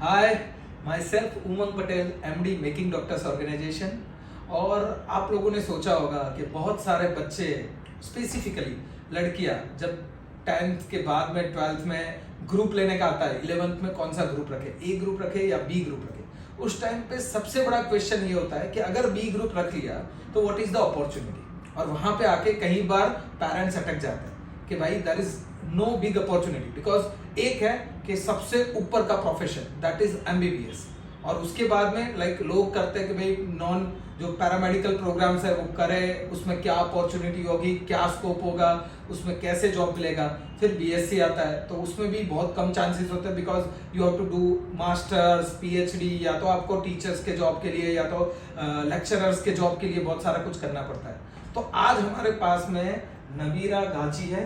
हाय, myself Umang Patel, MD making doctors organization. और आप लोगों ने सोचा होगा कि बहुत सारे बच्चे, स्पेसिफिकली लड़कियां, जब 10th के बाद में 12th में ग्रुप लेने का आता है, 11th में कौन सा ग्रुप रखे, ए ग्रुप रखे या बी ग्रुप रखे। उस टाइम पे सबसे बड़ा क्वेश्चन ये होता है कि अगर बी ग्रुप रख लिया तो व्हाट इज द अपॉर्चुनिटी। और वहां पे आके कई बार पेरेंट्स अटक जाते हैं कि भाई there is no big opportunity, because एक है कि सबसे ऊपर का प्रोफेशन दैट इज एमबीबीएस, और उसके बाद में लोग करते हैं कि भाई नॉन जो पैरामेडिकल प्रोग्राम्स है वो करे, उसमें क्या अपॉर्चुनिटी होगी, क्या स्कोप होगा, उसमें कैसे जॉब मिलेगा। फिर बीएससी आता है तो उसमें भी बहुत कम चांसेस होते हैं, because you have to do masters, PhD, या तो आपको टीचर्स के जॉब के लिए या तो लेक्चरर्स के जॉब के लिए बहुत सारा कुछ करना पड़ता है। तो आज हमारे पास में नबीरा गाची है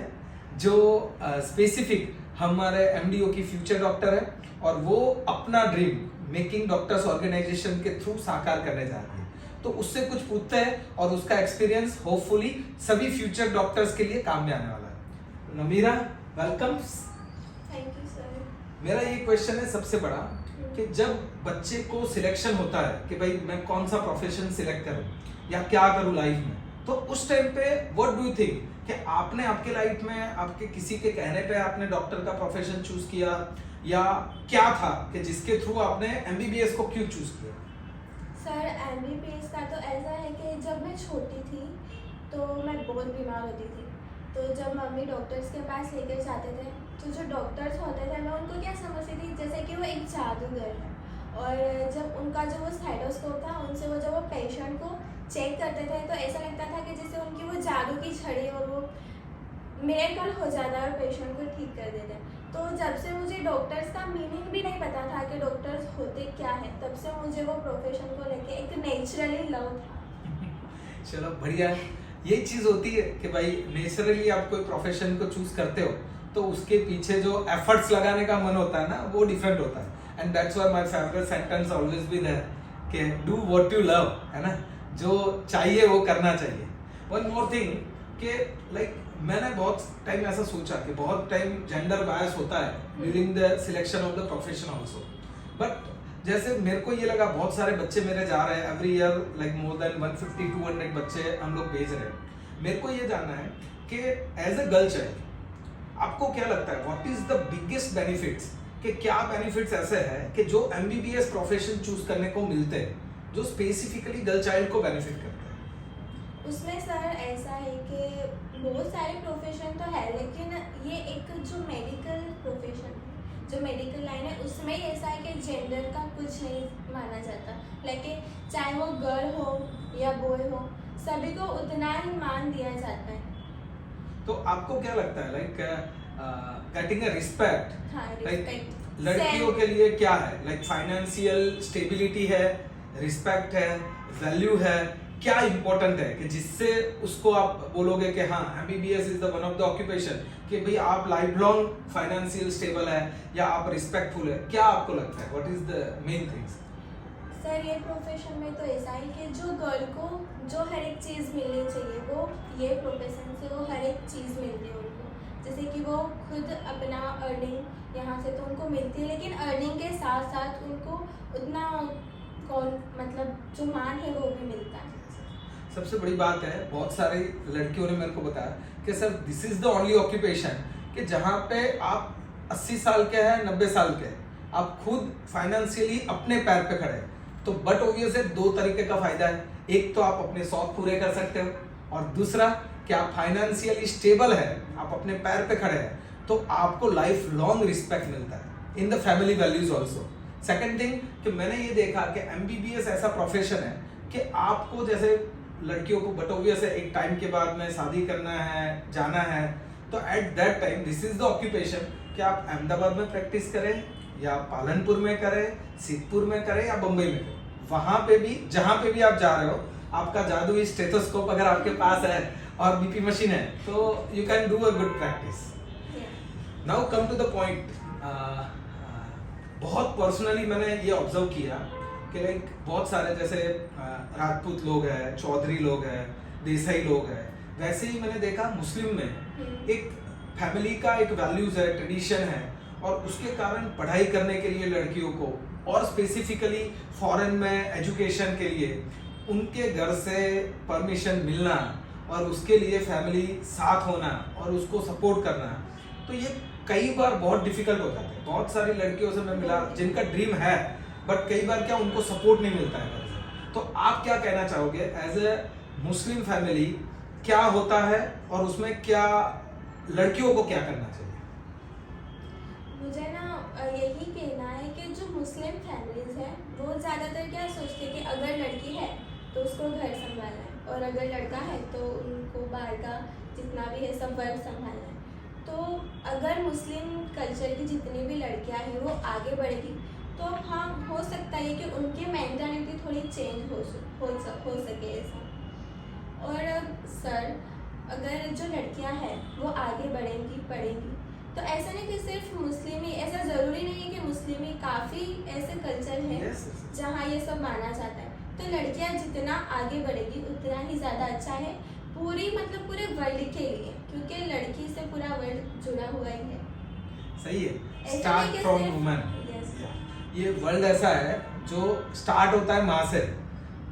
जो स्पेसिफिक हमारे एमडीओ की फ्यूचर डॉक्टर है, और वो अपना ड्रीम मेकिंग डॉक्टर्स ऑर्गेनाइजेशन के थ्रू साकार करने जा रही है। तो उससे कुछ पूछते हैं और उसका एक्सपीरियंस होपफुली सभी फ्यूचर डॉक्टर्स के लिए काम में आने वाला है। Namira, welcome. Thank you sir. मेरा ये क्वेश्चन है सबसे बड़ा कि जब बच्चे को सिलेक्शन होता है कि भाई मैं कौन सा प्रोफेशन सिलेक्ट करूं या क्या करूं लाइफ में, तो उस टाइम पे व्हाट डू यू थिंक कि आपने आपके लाइफ में आपके किसी के कहने पे आपने डॉक्टर का प्रोफेशन चूज किया, या क्या था कि जिसके थ्रू आपने एमबीबीएस को क्यों चूज किया? सर एमबीबीएस का तो ऐसा है कि जब मैं छोटी थी तो मैं बहुत बीमार होती थी। तो जब मम्मी डॉक्टर्स के पास लेकर जाते थे तो जो डॉक्टर्स होते थे मैं उनको क्या समझती थी जैसे कि वो एक जादूगर है, और जब उनका जो वो स्टेथोस्कोप था उनसे वो जब वो पेशेंट को चेक करते थे तो ऐसा लगता था कि जैसे उनकी वो जादू की छड़ी और वो मिरेकल हो जाता है और पेशेंट को ठीक कर देते हैं। तो जब से मुझे डॉक्टर्स का मीनिंग भी नहीं पता था कि डॉक्टर्स होते क्या है, तब से मुझे वो प्रोफेशन को लेके एक नेचुरली लव था। चलो बढ़िया है। यही चीज होती है कि भाई नेचुरली आप कोई प्रोफेशन को चूज करते हो तो उसके पीछे जो एफर्ट्स लगाने का मन होता है ना, वो डिफरेंट होता है। And that's why my favourite sentence always been है कि डू व्हाट यू लव, है ना, जो चाहिए वो करना चाहिए। वन मोर थिंग कि मैंने बहुत टाइम ऐसा सोचा कि बहुत टाइम जेंडर बायस होता है during the selection of the profession also, but जैसे मेरे को ये लगा बहुत सारे बच्चे मेरे जा रहे हैं एवरी ईयर, मोर देन 150-200 बच्चे हम लोग भेज रहे हैं। मेरे को ये जानना है कि एज अ गर्ल चाइल्ड आपको क्या लगता है what is the biggest benefits, कि क्या बेनिफिट्स ऐसे हैं कि जो एमबीबीएस प्रोफेशन चूज करने को मिलते हैं जो स्पेसिफिकली गर्ल चाइल्ड को बेनिफिट करते हैं? उसमें सर ऐसा है कि बहुत सारे प्रोफेशन तो है, लेकिन ये एक जो मेडिकल प्रोफेशन है, जो मेडिकल लाइन है, उसमें ऐसा है कि जेंडर का कुछ नहीं माना जाता। लेकिन चाहे वो गर्ल हो या बॉय हो, सभी को उतना ही मान दिया जाता है। तो आपको क्या लगता है गेटिंग अ रिस्पेक्ट, हाँ, रिस्पेक्ट लड़कियों के लिए क्या है? फाइनेंशियल स्टेबिलिटी है, रिस्पेक्ट है, वैल्यू है, क्या इंपॉर्टेंट है कि जिससे उसको आप बोलोगे कि हाँ MBBS is the one of the occupation, कि भाई आप लाइफ लॉन्ग फाइनेंशियल स्टेबल है या आप रिस्पेक्टफुल है? क्या आपको लगता है what is the main things? Sir ये प्रोफेशन में तो ऐसा है कि जो गर्ल को जो हर एक चीज़ मिलनी चाहिए वो ये प्रोफेशन से वो हर एक चीज़ मिलती है उनको। जैसे कि वो खुद अपना अर्निंग यहाँ से तो उनको मिलती है, लेकिन अर्निंग के साथ साथ उनको उतना मतलब जो मान है वो भी मिलता है। सबसे बड़ी बात है, बहुत सारी लड़कियों ने मेरे को बताया कि sir this is the only occupation कि जहाँ पे आप 80 साल के हैं, 90 साल के हैं, आप खुद फाइनेंशियली अपने पैर पे खड़े हैं। तो बट ऑब्वियस है, दो तरीके का फायदा है। एक तो आप अपने शौक पूरे कर सकते हो, और दूसरा कि आप फाइनेंशियली स्टेबल है, आप अपने पैर पे खड़े हैं, तो आपको लाइफ लॉन्ग रिस्पेक्ट मिलता है in the family values also. Second thing कि मैंने ये देखा कि एमबीबीएस ऐसा प्रोफेशन है कि आपको जैसे लड़कियों को बट ऑब्वियस है एक टाइम के बाद में शादी करना है, जाना है, तो at that time this is the occupation कि आप अहमदाबाद में प्रैक्टिस करें या पालनपुर में करें, सिद्धपुर में करें या बम्बई में करें, वहां पे भी जहां पे भी आप जा रहे हो, आपका जादुई स्टेथोस्कोप अगर आपके पास है और बीपी मशीन है तो you can do a good practice. Now come to the point. बहुत पर्सनली मैंने ये ऑब्जर्व किया कि बहुत सारे जैसे राजपूत लोग हैं, चौधरी लोग हैं, देसाई लोग हैं, वैसे ही मैंने देखा मुस्लिम में एक फैमिली का एक वैल्यूज है, ट्रेडिशन है, और उसके कारण पढ़ाई करने के लिए लड़कियों को, और स्पेसिफिकली फॉरेन में एजुकेशन के लिए उनके घर से परमिशन मिलना और उसके लिए फैमिली साथ होना और उसको सपोर्ट करना, तो ये कई बार बहुत डिफिकल्ट हो जाता है। बहुत सारी लड़कियों से मैं मिला जिनका ड्रीम है, बट कई बार क्या उनको सपोर्ट नहीं मिलता है घर से। तो आप क्या कहना चाहोगे एज ए मुस्लिम फैमिली, क्या होता है और उसमें क्या लड़कियों को क्या करना चाहिए? मुझे ना यही कहना है कि जो मुस्लिम फैमिलीज हैं वो ज़्यादातर क्या सोचते हैं कि अगर लड़की है तो उसको घर संभालना है, और अगर लड़का है तो उनको बाहर का जितना भी है सब वर्क संभालना है। तो अगर मुस्लिम कल्चर की जितनी भी लड़कियां हैं वो आगे बढ़ेगी तो हाँ हो सकता है कि उनकी मेंटालिटी थोड़ी चेंज हो सके ऐसा। और सर, अगर जो लड़कियां हैं वो आगे बढ़ेंगी पढ़ेंगी तो ऐसा नहीं कि सिर्फ मुस्लिम ही, ऐसा ज़रूरी नहीं है कि मुस्लिम ही, काफ़ी ऐसे कल्चर हैं Yes, yes, yes. जहाँ ये सब माना जाता है। तो लड़कियां जितना आगे बढ़ेगी उतना ही ज़्यादा अच्छा है, पूरे वर्ल्ड के लिए, क्योंकि लड़की से पूरा वर्ल्ड जुड़ा हुआ ही है। सही है, ऐसा स्टार्ट नहीं कि फ्रॉम सिर्फ- वुमेन। Yes. ये वर्ल्ड ऐसा है जो स्टार्ट होता है माँ से,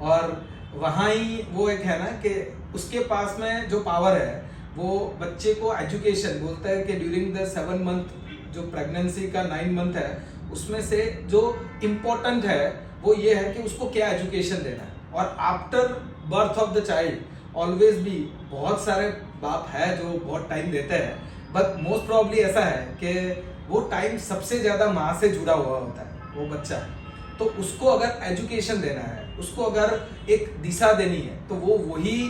और वहाँ ही वो एक है ना कि उसके पास में जो पावर है वो बच्चे को एजुकेशन बोलता है कि ड्यूरिंग द 7 मंथ जो प्रेगनेंसी का 9 मंथ है उसमें से जो इम्पोर्टेंट है वो ये है कि उसको क्या एजुकेशन देना है। और after birth of the child always भी बहुत सारे बाप है जो बहुत टाइम देते हैं, बट मोस्ट प्रॉब्ली ऐसा है कि वो टाइम सबसे ज़्यादा माँ से जुड़ा हुआ होता है वो बच्चा। तो उसको अगर एजुकेशन देना है, उसको अगर एक दिशा देनी है, तो वो वही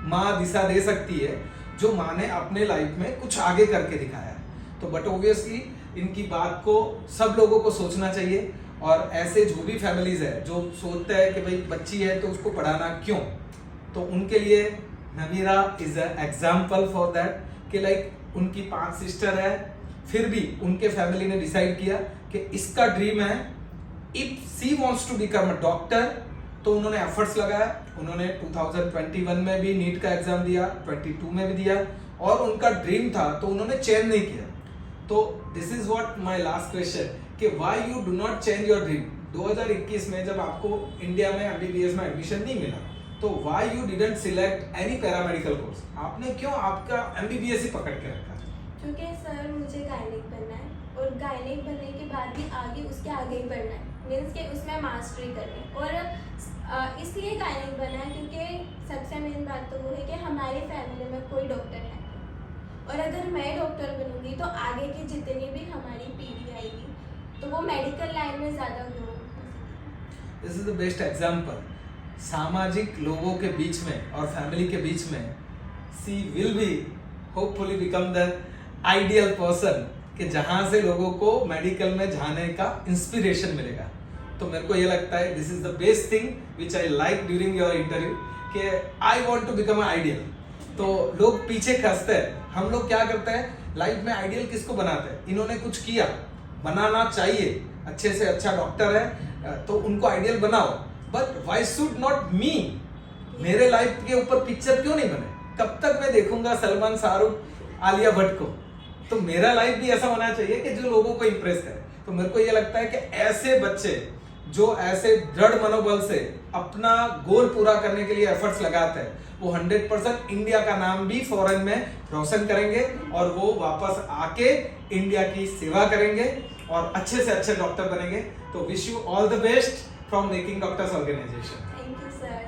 माँ दिशा दे सकती है जो माँ ने अपने लाइफ में कुछ आगे करके दिखाया है। तो बट ऑब्वियसली इनकी बात को सब लोगों को सोचना चाहिए, और ऐसे जो भी फैमिलीज है जो सोचते हैं कि भाई बच्ची है तो उसको पढ़ाना क्यों, तो उनके लिए Navira is a example for that कि लाइक उनकी 5 सिस्टर है, फिर भी उनके फैमिली ने डिसाइड किया कि इसका ड्रीम है if she wants to become a doctor, तो उन्होंने एफर्ट्स लगाया। उन्होंने 2021 में भी नीट का एग्जाम दिया, 22 में भी दिया, और उनका ड्रीम था तो उन्होंने चेंज नहीं किया। तो this is what my last question कि why you do not change your dream. 2021 में जब आपको इंडिया में एमबीबीएस में एडमिशन नहीं मिला तो why you didn't select any paramedical course, आपने क्यों आपका एमबीबीएस ही पकड़ के रखा? क्योंकि सर मुझे गायनिक बनना है, और गायनिक बनने के बाद भी आगे उसके आगे ही बढ़ना है, मीन्स कि उसमें मास्टरी करनी है। और इसलिए गायनिक बना है क्योंकि सबसे मेन बात तो वो है कि हमारी फैमिली में कोई डॉक्टर है, और अगर मैं डॉक्टर बनूंगी तो आगे की जितनी भी हमारी पीढ़ी आएगी तो वो मेडिकल लाइन में ज़्यादा ग्रो हो सकेगी। This is the best example. सामाजिक लोगों के बीच में और फैमिली के बीच में she will be hopefully become the ideal person कि जहां से लोगों को मेडिकल में जाने का इंस्पिरेशन मिलेगा। तो मेरे को ये लगता है this is the best thing which I like during your interview कि I want to become ideal. तो लोग पीछे खसते हैं, हम लोग क्या करते हैं लाइफ में आइडियल किसको बनाते हैं, इन्होंने कुछ किया, बनाना चाहिए, अच्छे से अच्छा डॉक्टर है तो उनको आइडियल बनाओ, but why should not me, मेरे लाइफ के ऊपर पिक्चर क्यों नहीं बने? कब तक मैं देखूंगा सलमान, शाहरुख, आलिया भट्ट को? तो मेरा लाइफ भी ऐसा होना चाहिए कि जो लोगों को इंप्रेस करे। तो मेरे को ये लगता है कि ऐसे बच्चे जो ऐसे दृढ़ मनोबल से अपना गोल पूरा करने के लिए एफर्ट्स लगाते हैं वो 100% इंडिया का नाम भी फॉरेन में रोशन करेंगे, और वो वापस आके इंडिया की सेवा करेंगे और अच्छे से अच्छे डॉक्टर बनेंगे। तो wish you all the best from making doctors organization. Thank you sir.